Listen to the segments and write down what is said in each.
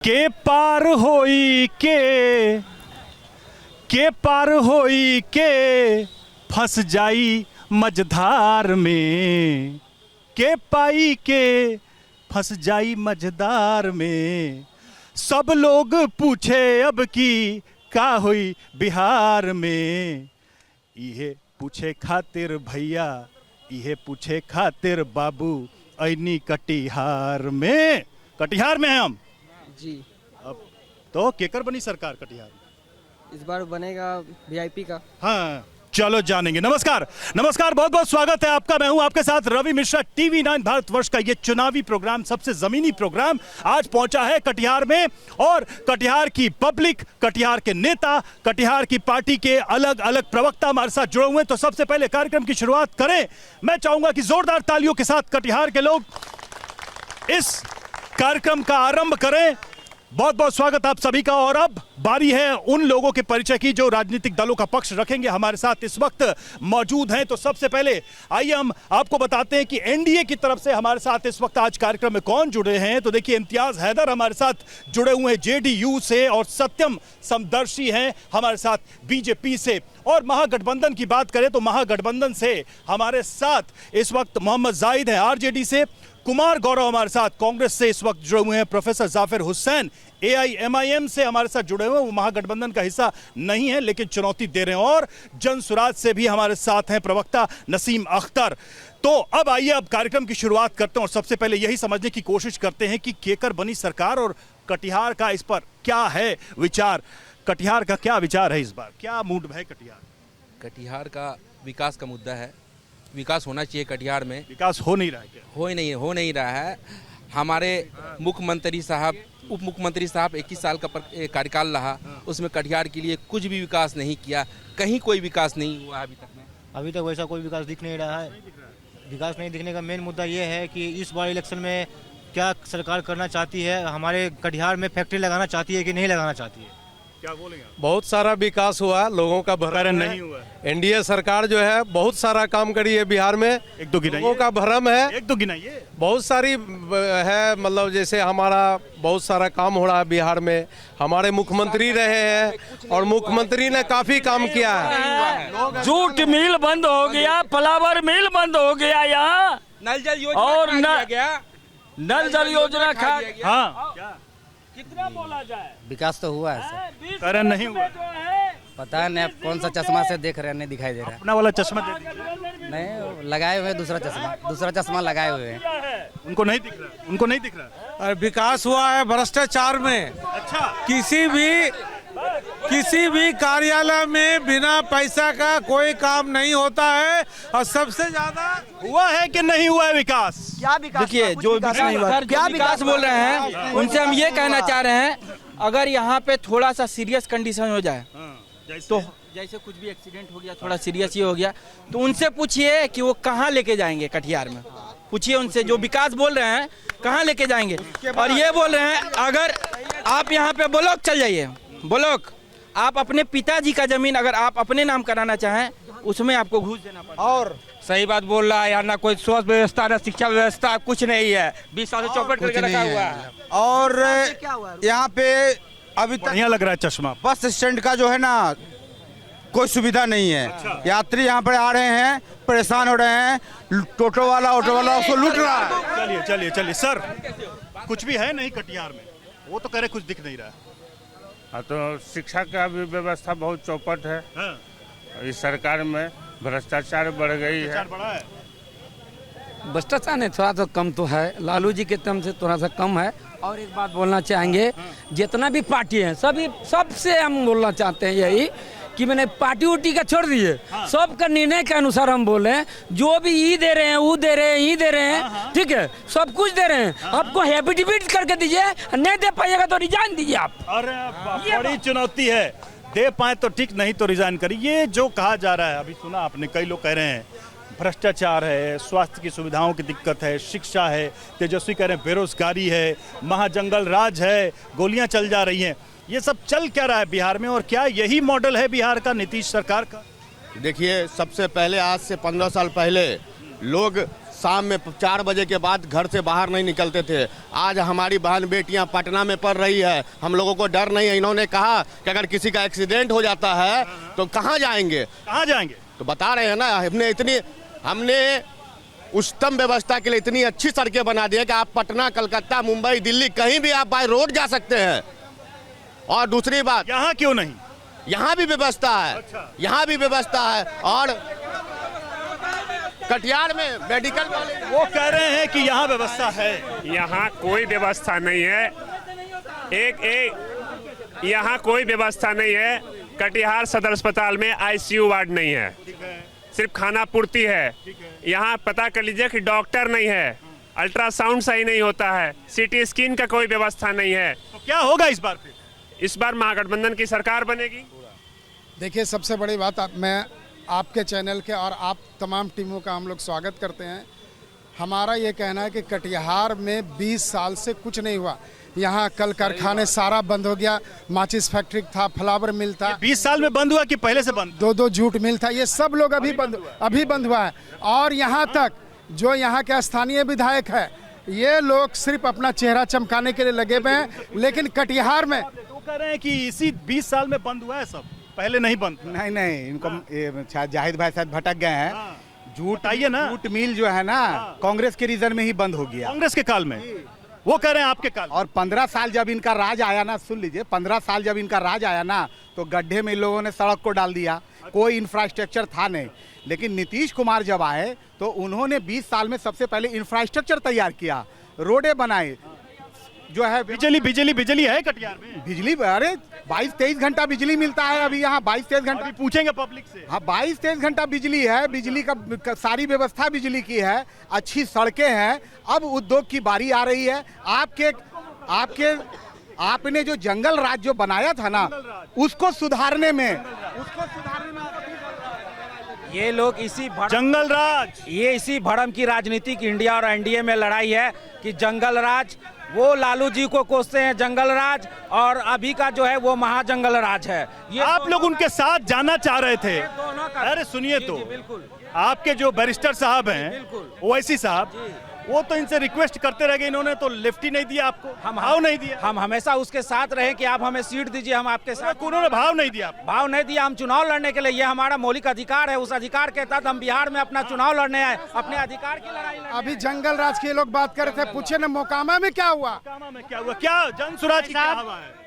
के पार होई के फंस जाई मझधार में, के पाई के फंस जाई मझधार में। सब लोग पूछे अब की का हुई बिहार में। इहे पूछे खातिर भैया, इहे पूछे खातिर बाबू, ऐनी कटिहार में। कटिहार में हैं हम जी। अब तो केकर बनी सरकार कटिहार में? इस बार बनेगा वीआईपी का। हाँ चलो जानेंगे। नमस्कार नमस्कार, बहुत बहुत स्वागत है आपका। मैं हूं आपके साथ रवि मिश्रा। टीवी 9 भारतवर्ष का ये चुनावी प्रोग्राम, सबसे जमीनी प्रोग्राम आज पहुंचा है कटिहार में। और कटिहार की पब्लिक, कटिहार के नेता, कटिहार की पार्टी के अलग अलग प्रवक्ता हमारे साथ जुड़े हुए हैं। तो सबसे पहले कार्यक्रम की शुरुआत करें, मैं चाहूंगा कि जोरदार तालियों के साथ कटिहार के लोग इस कार्यक्रम का आरंभ करें। बहुत बहुत स्वागत आप सभी का। और अब बारी है उन लोगों के परिचय की जो राजनीतिक दलों का पक्ष रखेंगे, हमारे साथ इस वक्त मौजूद हैं। तो सबसे पहले आइए हम आपको बताते हैं कि एनडीए की तरफ से हमारे साथ इस वक्त आज कार्यक्रम में कौन जुड़े हैं। तो देखिए, इम्तियाज हैदर हमारे साथ जुड़े हुए हैं जेडीयू से, और सत्यम समदर्शी हैं हमारे साथ बीजेपी से। और महागठबंधन की बात करें तो महागठबंधन से हमारे साथ इस वक्त मोहम्मद जाहिद हैं आरजेडी से। कुमार गौरव हमारे साथ कांग्रेस से इस वक्त जुड़े हुए हैं। प्रोफेसर जाफिर हुसैन एआईएमआईएम से हमारे साथ जुड़े हुए हैं। वो महागठबंधन का हिस्सा नहीं है लेकिन चुनौती दे रहे हैं। और जन सुराज से भी हमारे साथ हैं प्रवक्ता नसीम अख्तर। तो अब आइए अब कार्यक्रम की शुरुआत करते हैं और सबसे पहले यही समझने की कोशिश करते हैं कि केकर बनी सरकार और कटिहार का इस पर क्या है विचार। कटिहार का क्या विचार है इस बार, क्या मूड है कटिहार? कटिहार का विकास का मुद्दा है। विकास होना चाहिए कटिहार में। विकास हो नहीं रहा है क्या? हो नहीं रहा है। हमारे मुख्यमंत्री साहब, उप मुख्यमंत्री साहब 21 साल का कार्यकाल रहा, उसमें कटिहार के लिए कुछ भी विकास नहीं किया। कहीं कोई विकास नहीं हुआ अभी तक में। अभी तक वैसा कोई विकास दिख नहीं रहा है। विकास नहीं दिखने का मेन मुद्दा ये है कि इस बार इलेक्शन में क्या सरकार करना चाहती है। हमारे कटिहार में फैक्ट्री लगाना चाहती है कि नहीं लगाना चाहती है? क्या बोलेंगे? बहुत सारा विकास हुआ, लोगों का भरम नहीं हुआ। एनडीए सरकार जो है बहुत सारा काम करी है बिहार में। एक दो गिनाइए। लोगों का भरम है, एक दो गिनाइए। बहुत सारी है, मतलब जैसे हमारा बहुत सारा काम हो रहा है बिहार में। हमारे मुख्यमंत्री रहे हैं और मुख्यमंत्री ने काफी काम किया है। जूट मिल बंद हो गया, फ्लावर मिल बंद हो गया यहाँ, नल जल योजना और नल जल योजना खा। हाँ कितना बोला जाए, विकास तो हुआ है कारण नहीं हुआ। पता नहीं आप कौन सा चश्मा से देख रहे हैं, नहीं दिखाई दे रहा अपना वाला चश्मा दे दीजिए। है। नहीं लगाए हुए दूसरा चश्मा लगाए हुए हैं। उनको नहीं दिख रहा, उनको नहीं दिख रहा। और विकास हुआ है भ्रष्टाचार में। अच्छा, किसी भी कार्यालय में बिना पैसा का कोई काम नहीं होता है। और सबसे ज्यादा हुआ है कि नहीं हुआ है विकास? क्या विकास? देखिए, जो क्या विकास बोल रहे हैं उनसे हम ये कहना चाह रहे हैं, अगर यहाँ पे थोड़ा सा सीरियस कंडीशन हो जाए तो जैसे कुछ भी एक्सीडेंट हो गया, थोड़ा सीरियस ही हो गया, तो उनसे पूछिए कि वो कहाँ लेके जाएंगे कटिहार में। पूछिए उनसे, जो विकास बोल रहे हैं कहाँ लेके जाएंगे। और ये बोल रहे हैं अगर आप यहाँ पे ब्लॉक चल जाइए, ब्लॉक आप अपने पिताजी का जमीन अगर आप अपने नाम कराना चाहें उसमें आपको घूस देना पड़ेगा। और सही बात बोल रहा है यार, ना कोई स्वास्थ्य व्यवस्था ना शिक्षा व्यवस्था, कुछ नहीं है। 20 साल से चौपट करके रखा हुआ है। और यहाँ पे अभी तक बढ़िया लग रहा है चश्मा। बस स्टैंड का जो है ना कोई सुविधा नहीं है। अच्छा। यात्री यहाँ पर आ रहे हैं, परेशान हो रहे हैं। ऑटो वाला उसको लूट रहा है। चलिए चलिए चलिए सर, कुछ भी है नहीं कटिहार में? वो तो कह रहे कुछ दिख नहीं रहा है। हाँ, तो शिक्षा का भी व्यवस्था बहुत चौपट है। हाँ। इस सरकार में भ्रष्टाचार बढ़ गई है। बड़ा है। भ्रष्टाचार नहीं, थोड़ा तो कम तो है, लालू जी के टर्म से थोड़ा सा कम है। और एक बात बोलना चाहेंगे, जितना भी पार्टी है सभी, सबसे हम बोलना चाहते हैं यही कि मैंने पार्टी उटी का छोड़ दीजिए, सबका निर्णय के अनुसार हम बोले। जो भी ई दे रहे हैं, वो दे रहे हैं, ई दे रहे हैं, ठीक है, सब कुछ दे रहे हैं। आपको हैबिट करके दीजिए, नहीं दे पाइएगा तो रिजाइन दीजिए आप। अरे बड़ी चुनौती है, दे पाए तो ठीक, नहीं तो रिजाइन करिए। ये जो कहा जा रहा है, अभी सुना आपने, कई लोग कह रहे हैं भ्रष्टाचार है, स्वास्थ्य की सुविधाओं की दिक्कत है, शिक्षा है, तेजस्वी कह रहे हैं बेरोजगारी है, महाजंगल राज है, गोलियां चल जा रही हैं। ये सब चल क्या रहा है बिहार में, और क्या यही मॉडल है बिहार का, नीतीश सरकार का? देखिए, सबसे पहले आज से 15 साल पहले लोग शाम में 4 बजे के बाद घर से बाहर नहीं निकलते थे। आज हमारी बहन बेटियां पटना में पढ़ रही है, हम लोगों को डर नहीं है। इन्होंने कहा कि अगर किसी का एक्सीडेंट हो जाता है तो कहाँ जाएंगे, तो बता रहे हैं ना, हमने उच्चतम व्यवस्था के लिए इतनी अच्छी सड़कें बना दी है कि आप पटना, कलकत्ता, मुंबई, दिल्ली कहीं भी आप बाय रोड जा सकते हैं। और दूसरी बात, यहाँ क्यों नहीं, यहाँ भी व्यवस्था है। अच्छा। यहाँ भी व्यवस्था है। और कटिहार में मेडिकल कॉलेज, वो कह रहे हैं कि यहाँ व्यवस्था है। यहाँ कोई व्यवस्था नहीं है। यहाँ कोई व्यवस्था नहीं है। कटिहार सदर अस्पताल में आईसीयू वार्ड नहीं है, सिर्फ खाना पूर्ति है। यहाँ पता कर लीजिए कि डॉक्टर नहीं है, अल्ट्रासाउंड सही नहीं होता है, सीटी स्कैन का कोई व्यवस्था नहीं है। तो क्या होगा इस बार फिर? इस बार महागठबंधन की सरकार बनेगी। देखिए, सबसे बड़ी बात, मैं आपके चैनल के और आप तमाम टीमों का हम लोग स्वागत करते हैं। हमारा ये कहना है कि कटिहार में 20 साल से कुछ नहीं हुआ। यहाँ कल कारखाने सारा बंद हो गया, माचिस फैक्ट्री था, फ्लावर मिल था। 20 साल में बंद हुआ कि पहले से बंद? 2 जूट मिल था, ये सब लोग अभी बंद हुआ है। और यहाँ तक जो यहाँ के स्थानीय विधायक है, ये लोग सिर्फ अपना चेहरा चमकाने के लिए लगे हुए हैं। लेकिन कटिहार में तो कह रहे हैं कि इसी 20 साल में बंद हुआ है सब, पहले नहीं बंद। नहीं, इनको शायद जाहिद भाई शायद भटक गए हैं। जूट आइए ना, जूट मिल जो है ना, कांग्रेस के रीजन में ही बंद हो गया, कांग्रेस के काल में। वो कह रहे हैं आपके काल। और 15 साल जब इनका राज आया ना, सुन लीजिए, 15 साल जब इनका राज आया ना, तो गड्ढे में इन लोगों ने सड़क को डाल दिया, कोई इंफ्रास्ट्रक्चर था नहीं। लेकिन नीतीश कुमार जब आए तो उन्होंने 20 साल में सबसे पहले इंफ्रास्ट्रक्चर तैयार किया, रोडें बनाए, जो है बिजली है कटिहार में। बिजली, अरे 22-23 घंटा बिजली मिलता है अभी यहाँ, 22-23 घंटा। अभी पूछेंगे पब्लिक से। हाँ, 22-23 घंटा बिजली है, बिजली का सारी व्यवस्था बिजली की है, अच्छी सड़कें हैं। अब उद्योग की बारी आ रही है। आपने जो जंगल राज जो बनाया था ना, उसको सुधारने में ये लोग इसी जंगल राज, ये इसी भरम की राजनीतिक इंडिया और एनडीए में लड़ाई है कि जंगल राज, वो लालू जी को कोसते हैं जंगल राज, और अभी का जो है वो महाजंगल राज है। ये आप लोग उनके साथ जाना चाह रहे थे। अरे सुनिए, तो बिल्कुल आपके जो बैरिस्टर साहब हैं, ओवैसी साहब, वो तो इनसे रिक्वेस्ट करते रह गए, इन्होंने तो लिफ्ट ही नहीं दिया आपको, भाव नहीं दिया। हम हमेशा उसके साथ रहे कि आप हमें सीट दीजिए, हम आपके साथ। उन्होंने भाव नहीं दिया। भाव नहीं दिया। हम चुनाव लड़ने के लिए, ये हमारा मौलिक अधिकार है, उस अधिकार के तहत हम बिहार में अपना चुनाव लड़ने आए, अपने अधिकार की लड़ाई लड़ने। अभी जंगल राज के लोग बात कर रहे थे, पूछे ना मोकामा में क्या हुआ? क्या जन सुराज की क्या हवा है?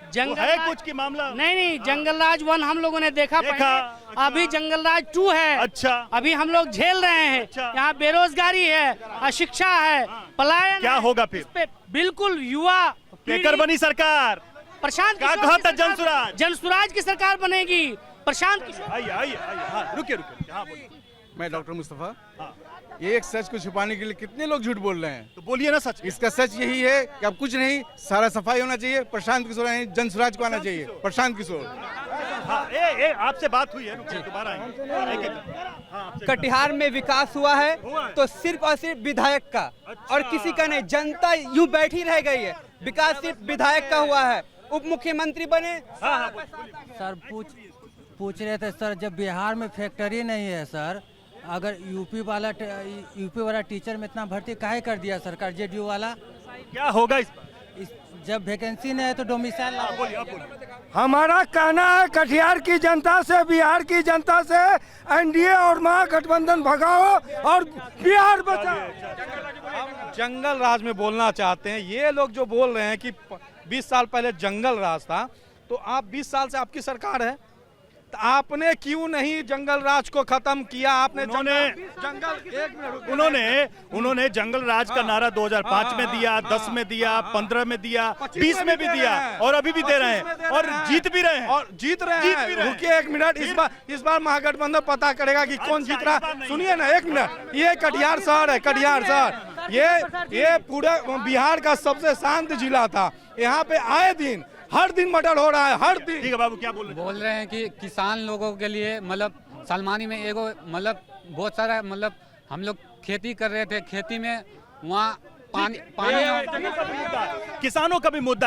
जंगल है कुछ की मामला? नहीं, जंगल राज 1 हम लोगों ने देखा। अभी जंगल राज 2 है। अच्छा, अभी हम लोग झेल रहे हैं। अच्छा। यहाँ बेरोजगारी है, अशिक्षा है, पलायन। क्या होगा फिर? बिल्कुल युवा केकर बनी सरकार? प्रशांत क्या कहा था जनसुराज की सरकार बनेगी। प्रशांत किशोर, आइए, रुकिए। मैं डॉक्टर मुस्तफा। ये एक सच को छुपाने के लिए कितने लोग झूठ बोल रहे हैं, तो बोलिए ना सच। इसका सच यही है कि अब कुछ नहीं, सारा सफाई होना चाहिए। प्रशांत किशोर जनसुराज को आना चाहिए, प्रशांत किशोर। आपसे बात हुई है, दोबारा आएंगे। कटिहार में विकास हुआ है तो सिर्फ और सिर्फ विधायक का, और किसी का नहीं। जनता यूं बैठी रह गई है, विकास सिर्फ विधायक का हुआ है। उप मुख्यमंत्री बने। सर पूछ रहे थे सर, जब बिहार में फैक्ट्री नहीं है सर, अगर यूपी वाला टीचर में इतना भर्ती काहे कर दिया सरकार, जेडीयू वाला? क्या होगा जब वैकेंसी नहीं है तो डोमिसाइल। हमारा कहना है कटिहार की जनता से, बिहार की जनता से, एनडीए और महागठबंधन भगाओ और बिहार बचाओ। हम जंगल राज में बोलना चाहते हैं। ये लोग जो बोल रहे हैं कि 20 साल पहले जंगल राज था, तो आप 20 साल से आपकी सरकार है, तो आपने क्यों नहीं जंगल राज को खत्म किया? आपने उन्होंने जंगल राज का नारा 2005 में दिया, 10 में दिया, 15 में दिया, 20 में भी दिया, और अभी भी दे रहे हैं, और जीत भी रहे हैं। रुकिए 1 मिनट, इस बार महागठबंधन पता करेगा कि कौन जीत रहा। सुनिए ना 1 मिनट, ये कटिहार शहर है, कटिहार शहर ये पूरा बिहार का सबसे शांत जिला था। यहाँ पे आए दिन हर दिन मर्डर हो रहा है, हर दिन। ठीक है बाबू, क्या बोल रहे हैं कि किसान लोगों के लिए, मतलब सलमानी में एगो, मतलब बहुत सारा, मतलब हम लोग खेती कर रहे थे, खेती में वहाँ पानी किसानों का भी मुद्दा है।